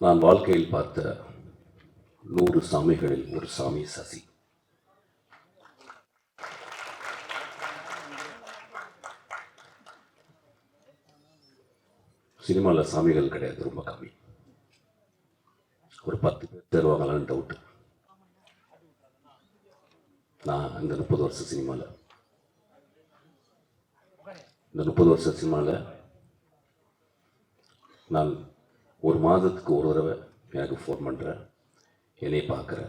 நான் வாழ்க்கையில் பார்த்த 100 சாமிகளில் ஒரு சாமி சசி. சினிமாவில் சாமிகள் கிடையாது, ரொம்ப கம்மி. ஒரு 10 பேர் தருவாங்களான்னு டவுட்டு. நான் இந்த 30 வருஷம் சினிமாவில் நான் ஒரு மாதத்துக்கு ஒரு தடவை எனக்கு ஃபோன் பண்ணுறேன், என்னை பார்க்குற,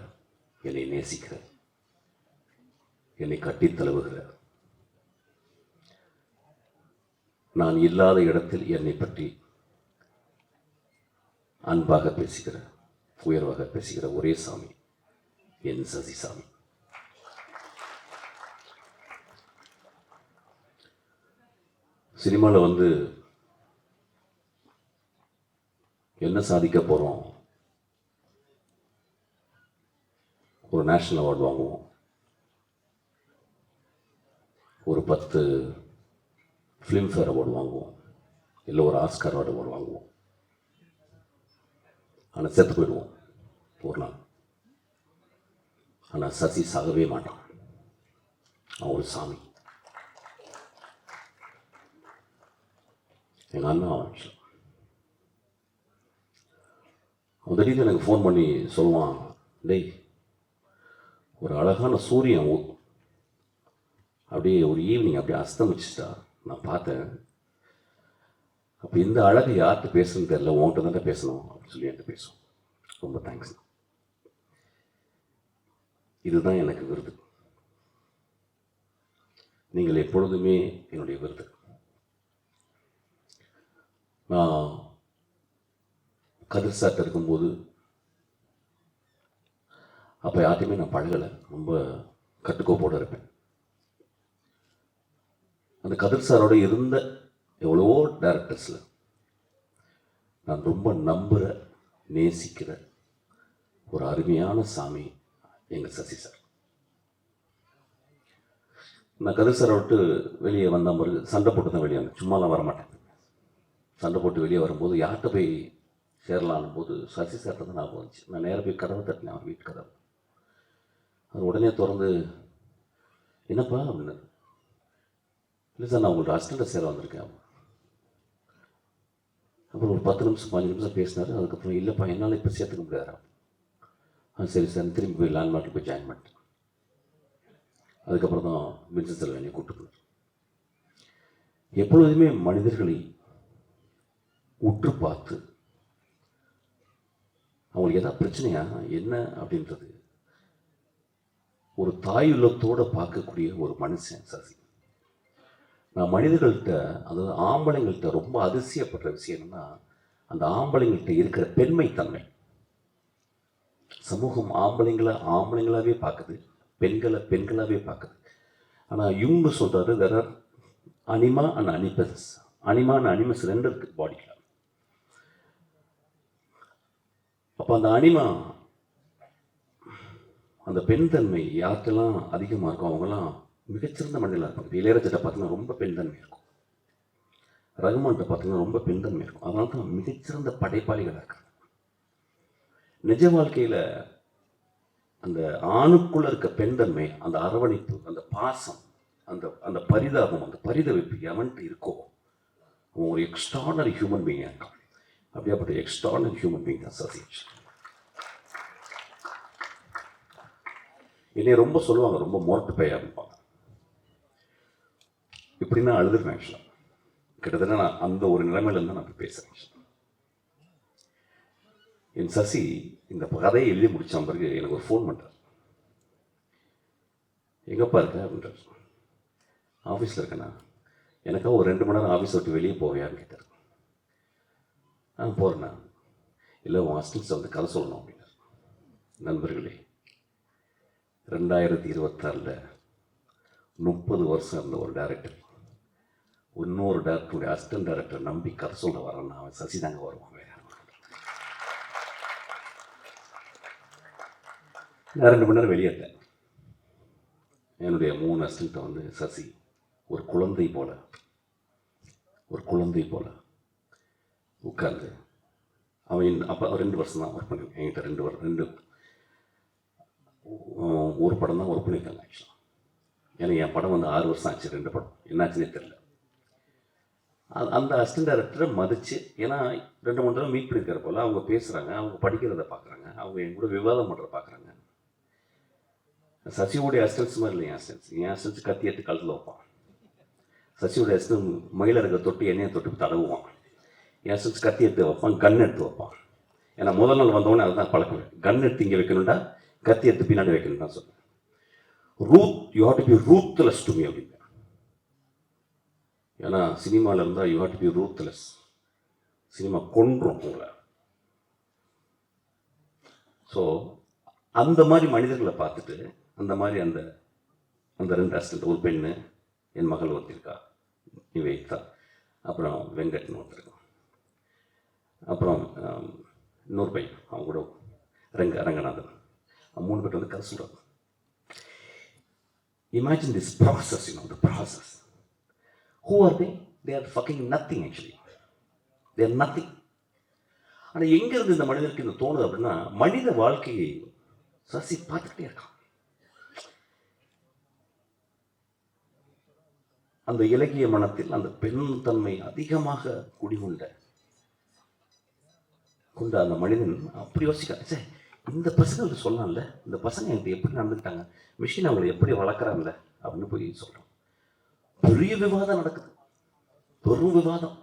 என்னை நேசிக்கிற, என்னை கட்டி தழுவுகிற, நான் இல்லாத இடத்தில் என்னை பற்றி அன்பாக பேசுகிற, உயர்வாக பேசுகிற ஒரே சாமி என் சசி சாமி. சினிமாவில் வந்து என்ன சாதிக்க போகிறோம்? ஒரு நேஷ்னல் அவார்டு வாங்குவோம், ஒரு 10 ஃபிலிம்ஃபேர் அவார்டு வாங்குவோம், இல்லை ஒரு ஆஸ்கார் அவார்டு வாங்குவோம். ஆனால் செத்து போயிடுவோம் ஒரு நாள். ஆனால் சசி சாகவே மாட்டான். அவன் ஒரு சாமி. எங்கள் அண்ணா அவன் திடீர்னு எனக்கு ஃபோன் பண்ணி சொல்லுவான், டேய் ஒரு அழகான சூரியன் அப்படியே ஒரு ஈவினிங் அப்படியே அஸ்தமிச்சிட்டா நான் பார்த்தேன். அப்போ இந்த அழகை யார்கிட்ட பேசணும்னு தெரியல, உன்கிட்ட தானே பேசணும் அப்படின்னு சொல்லி என்கிட்ட பேசும். ரொம்ப தேங்க்ஸ். இதுதான் எனக்கு விருது. நீங்கள் எப்பொழுதுமே என்னுடைய விருது. நான் கதிர் சார்ட்ட இருக்கும்போது அப்போ யார்ட்டையுமே நான் பழகலை, ரொம்ப கட்டுக்கோப்போடு இருப்பேன். அந்த கதிர் சாரோட இருந்த எவ்வளவோ டைரக்டர்ஸில் நான் ரொம்ப நம்புகிற, நேசிக்கிற ஒரு அருமையான சாமி எங்கள் சசி சார். நான் கதிர் சாரை விட்டு வெளியே வந்த பிறகு சண்டை போட்டு தான் வெளியே வந்தேன். சும்மாலாம் வரமாட்டேன். சண்டை போட்டு வெளியே வரும்போது யார்கிட்ட போய் சேரலான்னும் போது சசி சார்ட்ட தான் நான் வந்துச்சு. நான் நேராக போய் கதவை தட்டினேன், அவன் வீட்டு கதவை. அது உடனே திறந்து, என்னப்பா அப்படின்னு. இல்லை சார், நான் உங்கள்ட்ட அசிஸ்டண்ட்டாக சேர வந்திருக்கேன். அப்புறம் ஒரு 10 நிமிஷம் 15 நிமிஷம் பேசினார். அதுக்கப்புறம் இல்லைப்பா என்னால் இப்போ சேர்த்துக்க முடியாது. சரி சார், திரும்பி போய் லேண்ட்மார்க்கில் போய் ஜாயின் பண்ணிட்டேன். அதுக்கப்புறம் தான் வின்சென்ட் செல்வனை கூப்பிட்டு போனார். எப்பொழுதுமே மனிதர்களை உற்று பார்த்து அவங்களுக்கு எதாவது பிரச்சனையா என்ன அப்படின்றது ஒரு தாய் உள்ளத்தோடு பார்க்கக்கூடிய ஒரு மனுஷன் சசி. நான் மனிதர்கள்ட்ட, அதாவது ஆம்பளைங்கள்ட்ட ரொம்ப அதிசயப்படுற விஷயம் என்னன்னா, அந்த ஆம்பளைங்கள்ட்ட இருக்கிற பெண்மைத்தன்மை. சமூகம் ஆம்பளைங்களாவே பார்க்குது, பெண்களை பெண்களாகவே பார்க்குது. ஆனால் இவங்க சொல்கிறாரு, there are anima and animals. Anima and animals 2 இருக்குது பாடியில். அப்போ அந்த அனிமா, அந்த பெண் தன்மை யாருக்கெல்லாம் அதிகமாக இருக்கும் அவங்கெல்லாம் மிகச்சிறந்த மனிதர்களாக இருப்பாங்க. இளையராஜா பார்த்தீங்கன்னா ரொம்ப பெண் தன்மை இருக்கும், ரகுமான்கிட்ட பார்த்தீங்கன்னா ரொம்ப பெண் தன்மை இருக்கும். அதனால தான் மிகச்சிறந்த படைப்பாளிகளாக இருக்காங்க. நிஜ வாழ்க்கையில் அந்த ஆணுக்குள்ளே இருக்க பெண் தன்மை, அந்த அரவணைப்பு, அந்த பாசம், அந்த அந்த பரிதாபம், அந்த பரிதவிப்பு எவன்ட்டு இருக்கோ அவன் ஒரு எக்ஸ்ட்ரானரி ஹியூமன் பீயிங்காக இருக்கான். அப்படியாப்பட்ட எக்ஸ்ட்ரானரி ஹியூமன் பீயிங் தான் சசி. என்னைய ரொம்ப சொல்லுவாங்க, ரொம்ப மொரட்டு பையா இருப்பாங்க. இப்படின்னா அழுதுருவேன். ஆக்சுவலாக கிட்டத்தட்ட நான் அந்த ஒரு நிலைமையிலேருந்து நான் போய் பேசுகிறேன். என் சசி இந்த கதையை எழுதி முடித்த பிறகு எனக்கு ஒரு ஃபோன் பண்ணுறார். எங்கப்பா இருக்க அப்படின்றார். ஆஃபீஸில் இருக்கேண்ணா. எனக்காக ஒரு 2 மணி நேரம் ஆஃபீஸ் விட்டு வெளியே போவியான்னு கேட்டார். போகிறேண்ணா. இல்லை உன் அசிஸ்டன்ஸ் வந்து கதை சொல்லணும் அப்படின்னார். நண்பர்களே, 2026 30 வருஷம் இருந்த ஒரு டைரக்டர் இன்னொரு டைரக்டருடைய அசிஸ்டன்ட் டைரக்டர் நம்பி கதை சொல்ல வரேன்னா அவன் சசி தாங்க வருவான். நான் 2 மணி நேரம் வெளியேற்றேன். என்னுடைய 3 அசிஸ்டண்ட்டை வந்து சசி ஒரு குழந்தை போல உட்கார்ந்து அவன் அப்போ 2 வருஷம் தான் ஒர்க் பண்ணியிருக்கேன் என்கிட்ட. ஒரு படம் தான் ஒர்க் பண்ணியிருக்காங்க ஆக்சுவலாக. ஏன்னா என் படம் வந்து 6 வருஷம் ஆச்சு, 2 படம் என்னாச்சுன்னே தெரியல. அந்த அசிஸ்டன்ட் டைரக்டரை மதித்து, ஏன்னா 2-3 தடவை மீட் பண்ணியிருக்கிற போல் அவங்க பேசுகிறாங்க, அவங்க படிக்கிறத பார்க்குறாங்க, அவங்க என் கூட விவாதம் பண்ணுறத பார்க்குறாங்க. சசியோடைய அசிஸ்டன்ஸ் மாதிரி இல்லை என் அசிஸ்டன்ஸ் கத்தி எடுத்து கழுத்தில் வைப்பான். சசியோடைய அசிஸ்டன்ட் மயிலருக்க தொட்டு எண்ணெயை தொட்டு தடவுவான். என் அசிஸ்டன்ஸ் கத்தி எடுத்து வைப்பான், கன் எடுத்து வைப்பான். ஏன்னா முதல் நாள் வந்தவொடனே அதுதான் பழக்குவேன். கன் எடுத்து இங்கே வைக்கணும்டா, கத்தி எடுத்து பின்னாடி வைக்கணும் தான் சொல்லுவேன். You have to be ruthless to me அப்படின்னு. ஏன்னா சினிமாவில் இருந்தால் you have to be ruthless. Cinema கொன்றும் உங்களை. ஸோ அந்த மாதிரி மனிதர்களை பார்த்துட்டு, அந்த மாதிரி அந்த 2 அசிஸ்டன்ட், ஒரு பெண்ணு, என் மகள் ஒருத்திருக்கா நிவேதா, அப்புறம் வெங்கட்னு ஒருத்தருக்கான், அப்புறம் இன்னொரு பையன் அவங்க கூட ரங்கநாதன், 3 பேர் வந்து கதை சொல்கிறாங்க. Imagine this process, the process. Who are they? They are fucking nothing actually. They are nothing. ஆனால் எங்கேருந்து இந்த மனிதனுக்கு இந்த தோணுது அப்படின்னா, மனித வாழ்க்கையை சசி பார்த்துக்கிட்டே இருக்கான். அந்த இலக்கிய மனத்தில் அந்த பெண் தன்மை அதிகமாக குடிகொண்ட அந்த மனிதன் அப்படி யோசிக்கிறான், சே இந்த பசங்களுக்கு சொல்லலாம்ல, இந்த பசங்க எனக்கு எப்படி நடந்துக்கிட்டாங்க, மிஷின் அவங்களை எப்படி வளர்க்குறாங்கல்ல அப்படின்னு போய் சொல்கிறோம். பெரிய விவாதம் நடக்குது, பெரும் விவாதம்.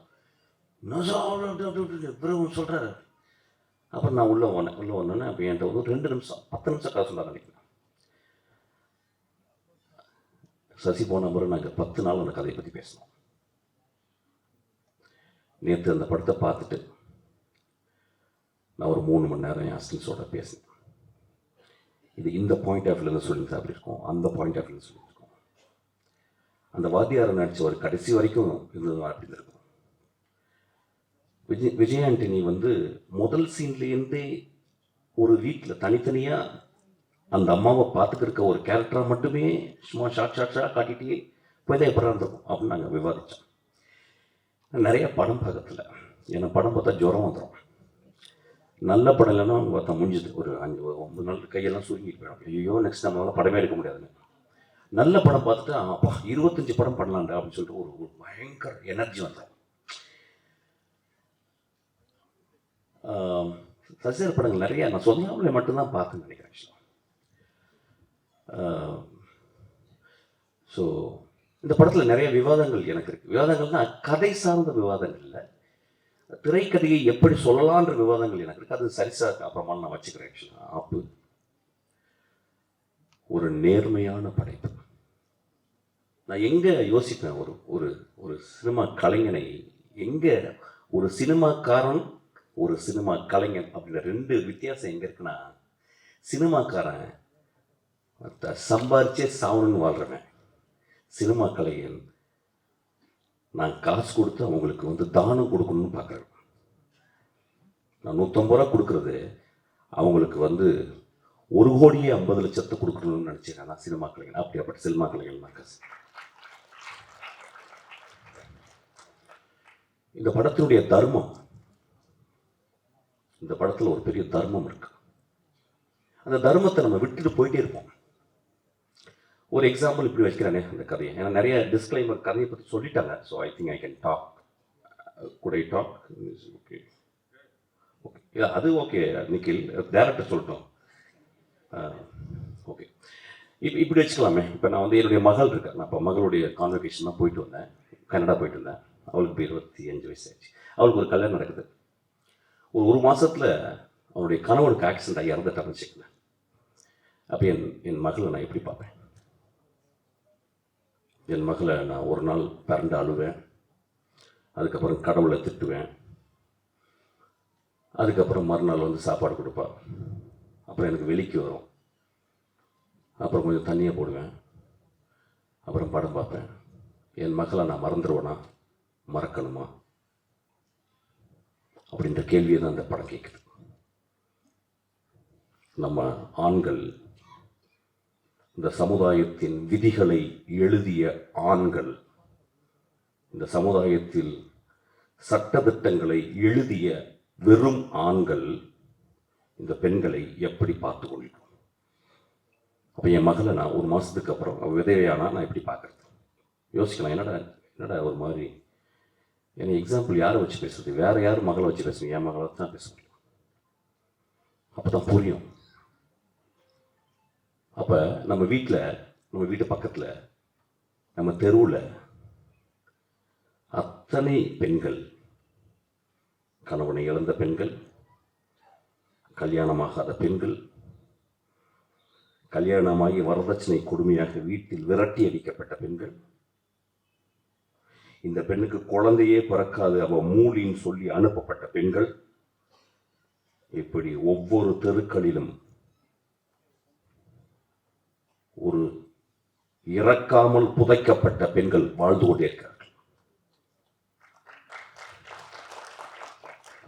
சொல்கிறாரு. அப்புறம் நான் உள்ளே வந்தேன்னா அப்போ என்கிட்ட ஒரு 2 நிமிஷம் 10 நிமிஷம் கதை சொல்ல நினைக்கிறேன். சசி போன முறை நாங்கள் 10 நாள் அந்த கதையை பற்றி பேசினோம். நேற்று அந்த படத்தை பார்த்துட்டு நான் ஒரு 3 மணி நேரம் என் அசிஸ்டன்ஸோட பேசினேன். இது இந்த பாயிண்ட் ஆஃப் வியூலேருந்து சொல்லியிருந்தா அப்படி இருக்கும், அந்த பாயிண்ட் ஆஃப் வியூலேருந்து சொல்லியிருக்கோம். அந்த வாத்தியாரை நடித்த ஒரு கடைசி வரைக்கும் இருந்தது அப்படி இருக்கும். விஜய் ஆண்டனி வந்து முதல் சீன்லேருந்தே ஒரு வீட்டில் தனித்தனியாக அந்த அம்மாவை பார்த்துக்கிருக்க ஒரு கேரக்டராக மட்டுமே சும்மா ஷார்ட்டாக காட்டிகிட்டே போய் தான் எப்படி இருந்திருக்கும் அப்படின்னு நாங்கள் விவாதித்தோம். நிறைய படம் பார்க்கறதில்ல, ஏன்னா படம் பார்த்தா ஜுரம் வந்துடும். நல்ல படம் இல்லைன்னா பார்த்தா முடிஞ்சுது, ஒரு 5-9 நாள் கையெல்லாம் சுருங்கிட்டு போயிடும். ஐயோ நெக்ஸ்ட் நம்மளால் படமே எடுக்க முடியாதுன்னு. நல்ல படம் பார்த்துட்டு அப்பா 25 படம் பண்ணலான்டா அப்படின்னு சொல்லிட்டு ஒரு பயங்கர எனர்ஜி வந்துடும். சசிகர் படங்கள் நிறைய நான் சொல்லாமலே மட்டும்தான் பார்த்துன்னு நினைக்கிறேன். ஸோ இந்த படத்தில் நிறைய விவாதங்கள் எனக்கு இருக்குது. விவாதங்கள்னா கதை சார்ந்த விவாதங்கள் இல்லை, திரைக்கதையை எப்படி சொல்லலான்ற விவாதங்கள் எனக்கு இருக்குது. அது சரிசா அப்புறமா நான் வச்சுக்கிறேன். ஆக்சுவலாக ஆப்பு ஒரு நேர்மையான படைப்பு. நான் எங்கே யோசிப்பேன், ஒரு ஒரு சினிமா கலைஞனை எங்கே, ஒரு சினிமாக்காரன் ஒரு சினிமா கலைஞன் அப்படின்ற 2 வித்தியாசம் எங்கே இருக்குன்னா, சினிமாக்காரன் சம்பாரிச்சே சாவணுன்னு வாழ்கிறவன். சினிமா கலைஞன் நான் காசு கொடுத்து அவங்களுக்கு வந்து தானம் கொடுக்கணும்னு பார்க்குறேன். நான் 150 ரூபா கொடுக்குறது அவங்களுக்கு வந்து 1,50,00,000 கொடுக்கணும்னு நினச்சிருக்கேன் நான் சினிமா கலைஞன். அப்படியாப்பட்ட சினிமா கலைஞன் தான் காசு. இந்த படத்தினுடைய தர்மம், இந்த படத்தில் ஒரு பெரிய தர்மம் இருக்கு. அந்த தர்மத்தை நம்ம விட்டுட்டு போயிட்டே இருப்போம். ஒரு எக்ஸாம்பிள் இப்படி வைக்கிறானே அந்த கதையை, ஏன்னா நிறைய டிஸ்க்ளைமர் கதையை பற்றி சொல்லிட்டாங்க. So I think I can talk. Could I talk? Okay okay, அது ஓகே. நிக்கில் டேரக்டர் சொல்லட்டும். ஓகே, இப்படி வச்சுக்கலாமே. இப்போ நான் வந்து என்னுடைய மகள் இருக்கேன், நான் இப்போ மகளுடைய கான்வெகேஷன் தான் போயிட்டு வந்தேன், கனடா போயிட்டு வந்தேன். அவளுக்கு இப்போ 25 வயசு ஆச்சு. அவளுக்கு ஒரு கல்யாணம் நடக்குது. ஒரு மாதத்தில் அவனுடைய கணவனுக்கு ஆக்சிடென்ட் ஆகி இறந்துட்டான்னு வச்சுக்கல. அப்போ என் மகளை நான் எப்படி பார்ப்பேன்? என் மகளை நான் ஒரு நாள் பிறண்டு அழுவேன், அதுக்கப்புறம் கடவுளை திட்டுவேன், அதுக்கப்புறம் மறுநாள் வந்து சாப்பாடு கொடுப்பா, அப்புறம் எனக்கு வெளிக்கு வரும், அப்புறம் கொஞ்சம் தண்ணியை போடுவேன், அப்புறம் படம் பார்ப்பேன். என் மகளை நான் மறந்துடுவேனா, மறக்கணுமா அப்படின்ற கேள்வியை தான் அந்த படம் கேட்குது. நம்ம ஆண்கள், இந்த சமுதாயத்தின் விதிகளை எழுதிய ஆண்கள், இந்த சமுதாயத்தில் சட்டதிட்டங்களை எழுதிய வெறும் ஆண்கள் இந்த பெண்களை எப்படி பார்த்து கொள்ளும்? அப்போ என் மகளை நான் ஒரு மாதத்துக்கு அப்புறம் விதவையானா நான் எப்படி பார்க்குறது? யோசிக்கலாம். என்னடா ஒரு மாதிரி என்னை எக்ஸாம்பிள் யாரை வச்சு பேசுறது? வேறு யார் மகளை வச்சு பேசுவீங்க? என் மகளை தான் பேச முடியும். அப்போ தான் புரியும். அப்போ நம்ம வீட்டு பக்கத்தில், நம்ம தெருவில் அத்தனை பெண்கள், கணவனை இழந்த பெண்கள், கல்யாணமாகாத பெண்கள், கல்யாணமாகி வரதட்சணை கொடுமையாக வீட்டில் விரட்டி அடிக்கப்பட்ட பெண்கள், இந்த பெண்ணுக்கு குழந்தையே பிறக்காது அவ மூலின்னு சொல்லி அனுப்பப்பட்ட பெண்கள், இப்படி ஒவ்வொரு தெருக்களிலும் ஒரு இறக்காமல் புதைக்கப்பட்ட பெண்கள் வாழ்ந்து கொண்டே இருக்கிறார்கள்.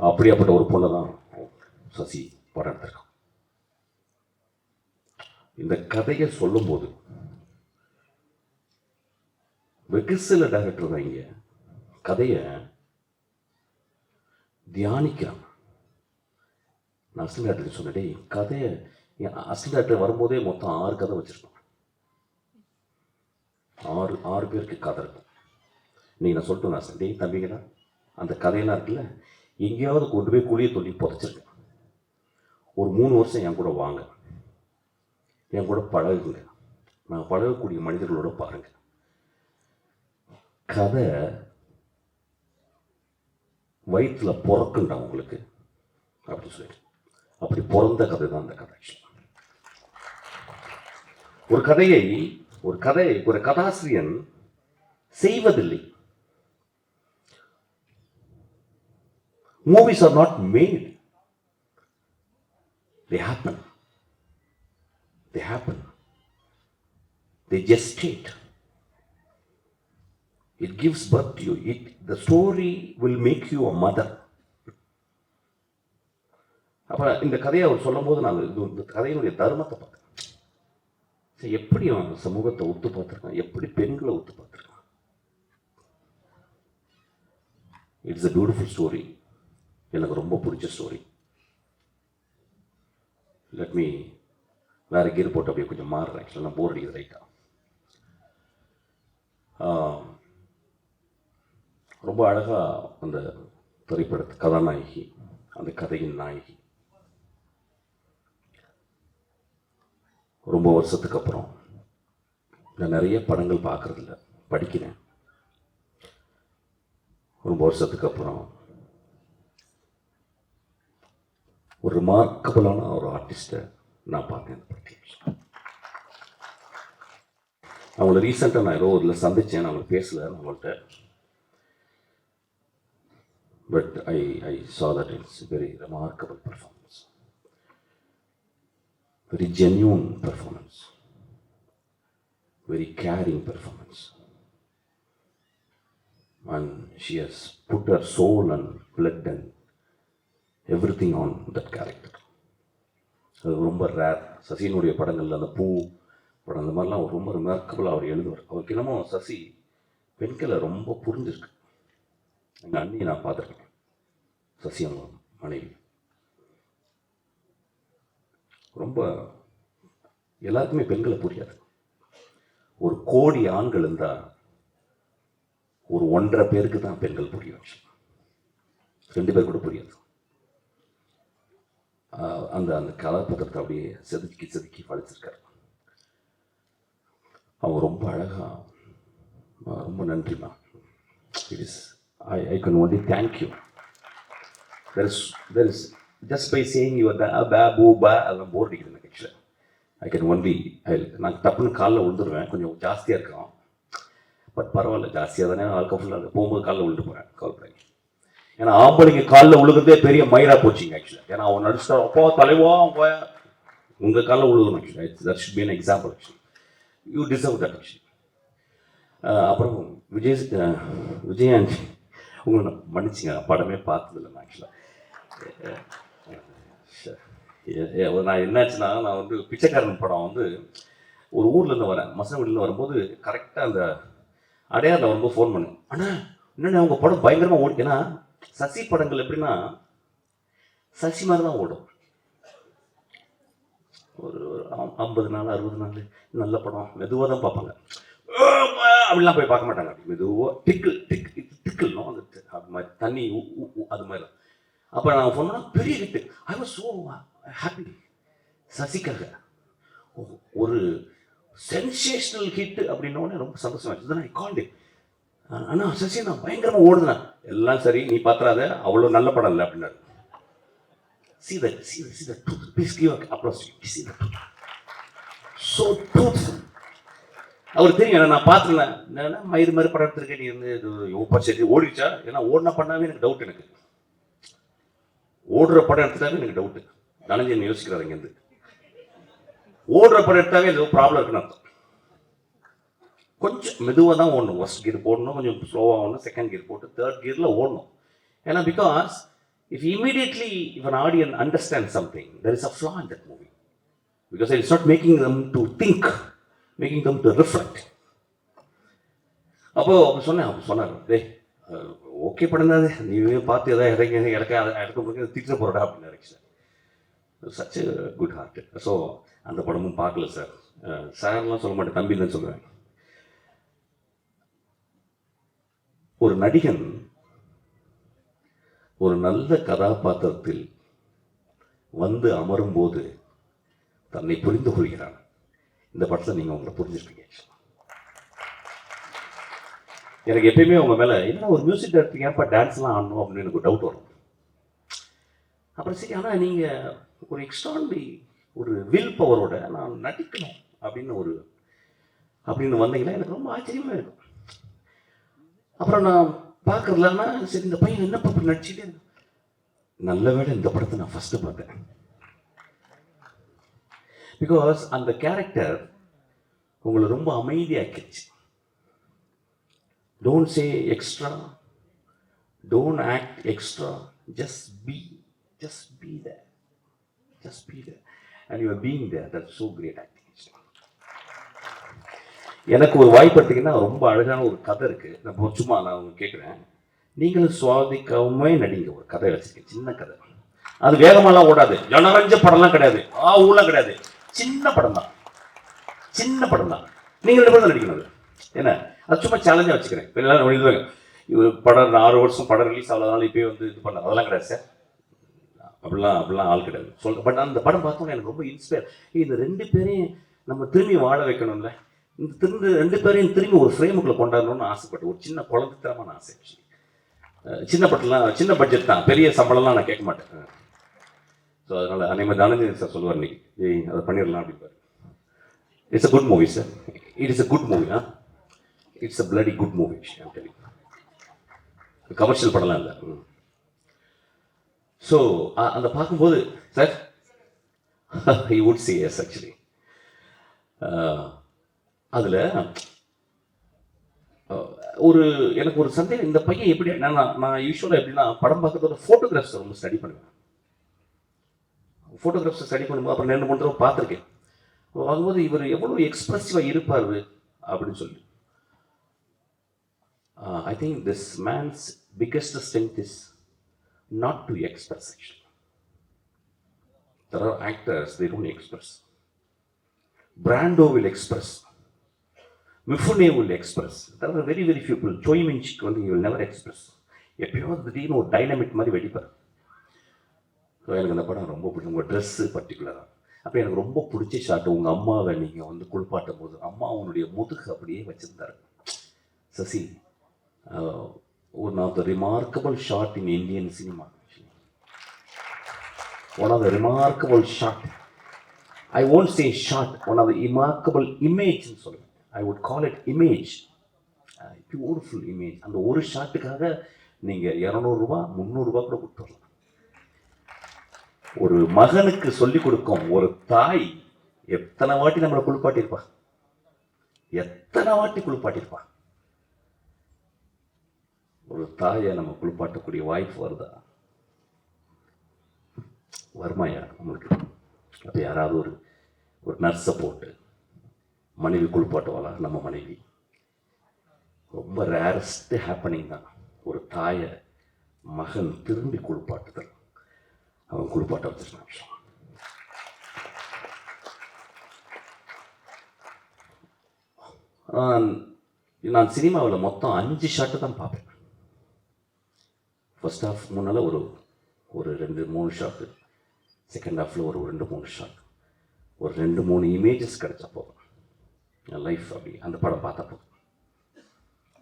அப்படியாப்பட்ட ஒரு பொண்ணை தான் சசி படம் எடுத்திருக்கான். இந்த கதையை சொல்லும்போது வெகு சில டைரக்டர் தான் இங்க கதையை தியானிக்கிறாங்க. நான் அசிஸ்டன்ட் டைரக்டர் சொன்னே, கதையை அசிஸ்டன்ட் டைரக்டர் வரும்போதே மொத்தம் 6 கதை வச்சிருப்பாங்க. 6 பேருக்கு கதை இருக்கும். நீங்க நான் சொல்லிட்டு நான் தம்பிங்களா, அந்த கதையெல்லாம் இருக்குல்ல, எங்கேயாவது கொண்டு போய் குழியை தோண்டி புதைச்சிருக்கேன். ஒரு 3 வருஷம் என் கூட வாங்க, என் கூட பழகுங்க, நான் பழகக்கூடிய மனிதர்களோட பாருங்க. கதை வயிற்றுல பிறக்குண்டா உங்களுக்கு அப்படின்னு சொல்லிட்டு, அப்படி பிறந்த கதை தான் அந்த கதை. ஒரு கதாசிரியன் செய்வதில்லை. Movies are not made. They happen. They gestate. It gives birth to you. The story will make you a mother. அப்ப இந்த கதையை அவர் சொல்லும் போது நான் இந்த கதையினுடைய தர்மத்தை பார்த்தேன். எப்படி அவன் சமூகத்தை ஒத்து பார்த்துருக்கான், எப்படி பெண்களை ஒத்து பார்த்துருக்கான். It's a beautiful story. எனக்கு ரொம்ப பிடிச்ச ஸ்டோரி. லெட் மீ வேற கீர் போட்டு அப்படியே கொஞ்சம் மாறுறேன். ஆக்சுவலாக நான் போர் அடிக்குது ரைட்டா. ரொம்ப அழகாக அந்த திரைப்படத்து கதாநாயகி, அந்த கதையின் நாயகி, ரொம்ப வருஷத்துக்கு அப்புறம், நான் நிறைய படங்கள் பார்க்கறதில்ல, படிக்கிறேன். ரொம்ப வருஷத்துக்கு அப்புறம் ஒரு ரிமார்க்கபிளான ஒரு ஆர்டிஸ்ட்டை நான் பார்த்தேன். அவங்கள ரீசெண்டாக நான் ஏதோ இதில் சந்தித்தேன், நான் அவங்களை பேசலை அவங்கள்ட்ட. But I saw that it's very remarkable performance, very genuine performance, very caring performance, and she has put her soul and blood and everything on that character. அது ரொம்ப ரேர். சசியினுடைய படங்கள், அந்த பூ படம், அந்த மாதிரிலாம் ரொம்ப ரிமார்க்கபிளாக அவர் எழுதுவார். அவருக்கு என்னமோ சசி பெண்களை ரொம்ப புரிஞ்சிருக்கு. எங்கள் அண்ணியை நான் பார்த்துருக்கேன், சசி அவங்க மனைவி. ரொம்ப எல்லாருக்குமே பெண்களை புரியாது. ஒரு கோடி ஆண்கள் இருந்தால் ஒரு 1.5 பேருக்கு தான் பெண்கள் புரியும். 2 பேர் கூட புரியாது. அந்த அந்த கதாபாத்திரத்தை அப்படியே செதுக்கி படிச்சிருக்காரு. அவங்க ரொம்ப அழகா, ரொம்ப நன்றிமா. It is I can only thank you. there is just by saying you அதெல்லாம் போர் அடிக்குது எனக்கு. ஆக்சுவலாக ஐ கேன் ஒன்லி நான் டப்புன்னு காலில் விழுந்துருவேன். கொஞ்சம் ஜாஸ்தியாக இருக்கும், பட் பரவாயில்ல, ஜாஸ்தியாக தானே வாழ்க்கை ஃபுல்லாக போகும்போது காலில் விழுந்து போகிறேன். கவலைப்படாங்க. ஏன்னா ஆம்பளைங்க காலில் விழுகிறதே பெரிய மயிரா போச்சுங்க. ஆக்சுவலாக ஏன்னா அவன் நடிச்சா அப்போ தலைவா உங்கள் காலில் விழுகணும். ஆக்சுவலாக that should be an example. Actually you deserve that. Actually அப்புறம் விஜயாண்டி உங்களை மன்னிச்சிங்க, படமே பார்த்ததில்லை நான். ஆக்சுவலாக நான் என்னாச்சுன்னா, நான் வந்து பிச்சைக்காரன் படம் வந்து ஒரு ஊர்லேருந்து வரேன், மசனவெளியிலேருந்து வரும்போது கரெக்டாக அந்த அடையாரில் வரும்போது ஃபோன் பண்ணேன். ஆனால் என்னென்ன அவங்க படம் பயங்கரமாக ஓடி. ஏன்னா சசி படங்கள் எப்படின்னா சசி மாதிரி தான் ஓடும். ஒரு 50 நாள் 60 நாள் நல்ல படம் மெதுவாக தான் பார்ப்பாங்க. அப்படிலாம் போய் பார்க்க மாட்டாங்க. அப்படி மெதுவாக டிக்கிள்னும் அந்த அது மாதிரி தண்ணி அது மாதிரி. அப்போ நான் சொன்னா பெரிய hit. I was so happy. சசிக்காக ஒரு சென்சேஷனல் ஹிட் அப்படின்னோடனே ரொம்ப சந்தோஷமாச்சு. தான் ஐ கால்ட் இட். ஆனால் சசி நான் பயங்கரமாக ஓடுனேன். எல்லாம் சரி, நீ பார்த்துறாத, அவ்வளோ நல்ல படம் இல்லை அப்படின்னாரு. See the truth. Please give an applause to you. See the truth. So truthful. அவர் தெரியும் நான் பார்த்துருந்தேன். என்னன்னா மயிறு மாதிரி படம் எடுத்திருக்கேன். நீ வந்து இது சரி ஓடிச்சா? ஏன்னா ஓடினா பண்ணாவே எனக்கு டவுட். எனக்கு ஓடுற படம் எடுத்துட்டாவே எனக்கு டவுட்டு. தனஞ்சன் யோசிக்கிறாரு இங்கேருந்து. ஓடுற படம் எடுத்தாவே ஏதோ ப்ராப்ளம் இருக்குன்னு அர்த்தம். கொஞ்சம் மெதுவாக தான் ஓடணும். ஃபர்ஸ்ட் கியர் போடணும், கொஞ்சம் ஸ்லோவாக ஓடணும், செகண்ட் கியர் போட்டு தேர்ட் கியரில் ஓடணும். ஏன்னா because if an audience understands something, there is a flaw in that movie. Because it's not making them to think, making them to reflect. அப்போ சொன்னார், டேய் ஓகே பண்ணுறது, நீவே பார்த்து எதாவது இடக்க முடியாது திட்ட போகிறடா அப்படின்னு. Such good heart. ஸோ அந்த படமும் பார்க்கல சார். சார்லாம் சொல்ல மாட்டேன், தம்பி தான் சொல்லுவேன். ஒரு நடிகன் ஒரு நல்ல கதாபாத்திரத்தில் வந்து அமரும்போது தன்னை புரிந்து கொள்கிறான். இந்த படத்தை நீங்கள் உங்களை புரிஞ்சிருப்பீங்க. எனக்கு எப்பயுமே உங்க மேலே என்ன ஒரு மியூசிக் டைரக்டர் ஏன்ப்பா டான்ஸ்லாம் ஆடணும் அப்படின்னு எனக்கு டவுட் வரும். அப்புறம் சரி, ஆனால் நீங்கள் ஒரு எக்ஸ்ட்ரானரி ஒரு வில் பவரோட நான் நடிக்கணும் அப்படின்னு வந்தீங்கன்னா எனக்கு ரொம்ப ஆச்சரியமாக இருக்கும். அப்புறம் நான் பார்க்குறதுலன்னா சரி, இந்த பையன் என்ன அப்படி நடிச்சுட்டே இருக்கு. நல்ல வேளை இந்த படத்தை நான் ஃபஸ்ட்டு பார்த்தேன். பிகாஸ் அந்த கேரக்டர் உங்களை ரொம்ப அமைதியாக்கிடுச்சு. Don't say extra, don't act extra, just be there. Just be there. And you are being there. That's so great acting. எனக்கு ஒரு வாய்ப்பு எடுத்தீங்கன்னா ரொம்ப அழகான ஒரு கதை இருக்குது. நான் சும்மா கேட்குறேன். நீங்களும் சுவாதிக்காமவே நடிங்க. ஒரு கதை வச்சுருக்கேன், சின்ன கதை. அது வேகமெல்லாம் ஓடாது, ஜனரஞ்ச படம்லாம் கிடையாது, ஊலாம் கிடையாது. சின்ன படம் தான். நீங்கள் 2 பேரும் தான் நடிக்கணும். ஏன்னா அது சும்மா சேலஞ்சாக வச்சுக்கிறேன். இப்போ எல்லாரும் எழுதுவாங்க, இவர் படம் 6 வருஷம் படம் ரிலீஸ் ஆகலாம் இப்போ வந்து இது பண்ண, அதெல்லாம் கிடையாது சார். அப்படிலாம் ஆள் கிடையாது சொல்கிறேன். பட் அந்த படம் பார்த்தோன்னா எனக்கு ரொம்ப இன்ஸ்பயர். இந்த 2 பேரையும் நம்ம திரும்பி வாழ வைக்கணும்ல. இந்த 2 பேரையும் திரும்பி ஒரு ஃப்ரேமுக்குள்ளே கொண்டாடணும்னு ஆசைப்பட்டு, ஒரு சின்ன குழந்தைத்தனமான ஆசை. சின்ன படம்லாம் சின்ன பட்ஜெட் தான், பெரிய சம்பளம்லாம் நான் கேட்க மாட்டேன். ஸோ அதனால் அதேமாதிரி தனஞ்சன் சார் சொல்லுவார், நீ அதை பண்ணிடலாம் அப்படின்பார். It's a good movie sir. It is a good movie. It's a bloody good movie. Commercial படம்லாம் இல்லை. ஸோ அந்த பார்க்கும்போது sir he would say yes actually. அதில் எனக்கு ஒரு சந்தேகம், இந்த பையன் எப்படி, நான் யூஸ்வலாக எப்படின்னா படம் பார்க்கறதோட ஃபோட்டோகிராஃப்ஸை ரொம்ப ஸ்டடி பண்ணுவேன். ஃபோட்டோகிராஃப்ஸை ஸ்டடி பண்ணும்போது அப்புறம் 2-3 தடவை பார்த்துருக்கேன். வாங்கும்போது இவர் எவ்வளோ எக்ஸ்பிரசிவாக இருப்பார் அப்படின்னு சொல்லி. I think this man's biggest strength is not to express actually. There are actors, they don't express. Brando will express. Mifune will express. There are very few people. Choi Min-sik வந்து he will never express. எப்பயாவது திடீர்னு ஒரு dynamic மாதிரி வெடிப்பார். So எனக்கு அந்த படம் ரொம்ப பிடிக்கும். உங்கள் ட்ரெஸ்ஸு பர்டிகுலராக. அப்போ எனக்கு ரொம்ப பிடிச்ச ஷாட்டு, உங்கள் அம்மாவை நீங்கள் வந்து குளிப்பாட்டும் போது அம்மா அவனுடைய முதுகு அப்படியே வச்சுருந்தாரு. Sasi, one of the remarkable shot in Indian cinema. One of the remarkable shot. I won't say shot. One of the remarkable image. I would call it image. Beautiful image. அந்த ஒரு ஷாட்டுக்காக நீங்கள் 200 ரூபா 300 ரூபா கூட கொடுத்துடலாம். ஒரு மகனுக்கு சொல்லிக் கொடுக்கும் ஒரு தாய் எத்தனை வாட்டி நம்மளை குளிப்பாட்டியிருப்பா, ஒரு தாயை நம்ம குளிப்பாட்டக்கூடிய வாய்ப்பு வருதா? வருமாயா நம்மளுக்கு? அப்போ யாராவது ஒரு நர்ஸை போட்டு மனைவி குளிப்பாட்டுவாளா? நம்ம மனைவி ரொம்ப ரேரஸ்ட் ஹேப்பனிங் தான். ஒரு தாயை மகன் திரும்பி குளிப்பாட்டுதல். அவன் படம் குளிப்பாட்ட வச்சிருக்கேன். நான் சினிமாவில் மொத்தம் 5 ஷாட்டு தான் பார்ப்பேன். ஃபர்ஸ்ட் ஹாஃப் முன்னால் ஒரு 2-3 ஷாட்டு, செகண்ட் ஹாஃபில் ஒரு 2-3 ஷாட், ஒரு 2-3 இமேஜஸ் கிடைச்சா போதும். என் லைஃப் அப்படி அந்த படம் பார்த்தா போதும்.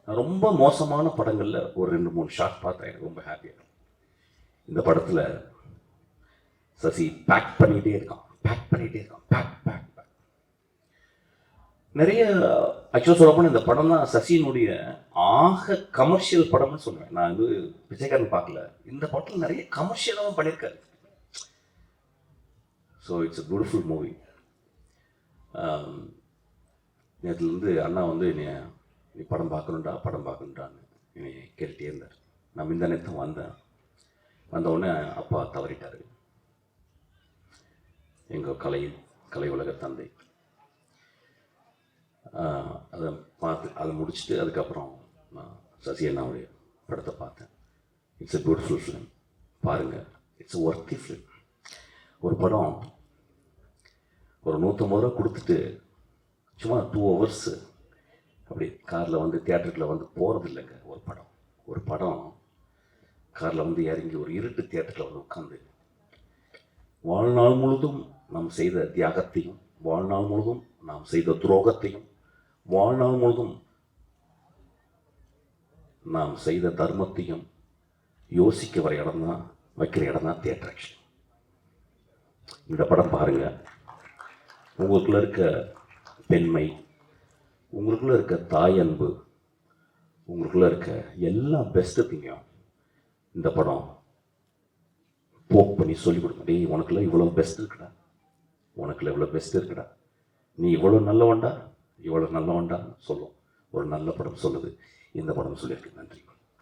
ரொம்ப மோசமான படங்களில் ஒரு 2-3 ஷாட் பார்த்தா எனக்கு ரொம்ப ஹாப்பியாக. இந்த படத்தில் சசி பேக் பண்ணிகிட்டே இருக்கான். பேக் நிறைய ஆக்சுவலாக சொல்லப்போனால் இந்த படம் தான் சசியினுடைய ஆக கமர்ஷியல் படம்னு சொல்லுவேன். நான் வந்து விஜயகாந்த் பார்க்கல, இந்த படத்தில் நிறைய கமர்ஷியலாகவும் பண்ணியிருக்காரு. So it's a beautiful movie. நேற்றுலேருந்து அண்ணா வந்து நீ படம் பார்க்கணுன்றான்னு என்னை கேட்டுகிட்டே இருந்தார். நான் இந்த நேரத்தும் வந்தவுடனே அப்பா தவறிட்டார். எங்கள் கலை உலக தந்தை. அதை முடிச்சுட்டு அதுக்கப்புறம் நான் சசி அண்ணாவுடைய படத்தை பார்த்தேன். It's a beautiful film. பாருங்கள், இட்ஸ் எ ஒர்த்தி ஃபிலிம். ஒரு படம் ஒரு 150 ரூபா கொடுத்துட்டு சும்மா 2 hours அப்படி காரில் வந்து தியேட்டருக்குள்ள வந்து போகிறது இல்லைங்க. ஒரு படம் காரில் வந்து இறங்கி ஒரு இருட்டு தியேட்டரில் வந்து உட்காந்து வாழ்நாள் முழுதும் நாம் செய்த தியாகத்தையும், வாழ்நாள் முழுதும் நாம் செய்த துரோகத்தையும், வாழ்நாள் முழுதும் நாம் செய்த தர்மத்தையும் யோசிக்க வைக்கிற இடம் தான் தியேட்டர். ஆக்சுவலி இந்த படம் பாருங்கள். உங்களுக்குள்ள இருக்க பெண்மை, உங்களுக்குள்ள இருக்க தாய் அன்பு, உங்களுக்குள்ள இருக்க எல்லா பெஸ்ட்டு திங்கையும் இந்த படம் போக் பண்ணி சொல்லிக் கொடுங்க. டேய், உனக்குள்ள இவ்வளோ பெஸ்ட் இருக்குடா, நீ இவ்வளோ நல்லவன்டா சொல்லும். ஒரு நல்ல படம் சொல்லுது. இந்த படம் சொல்லியிருக்கு. நன்றி.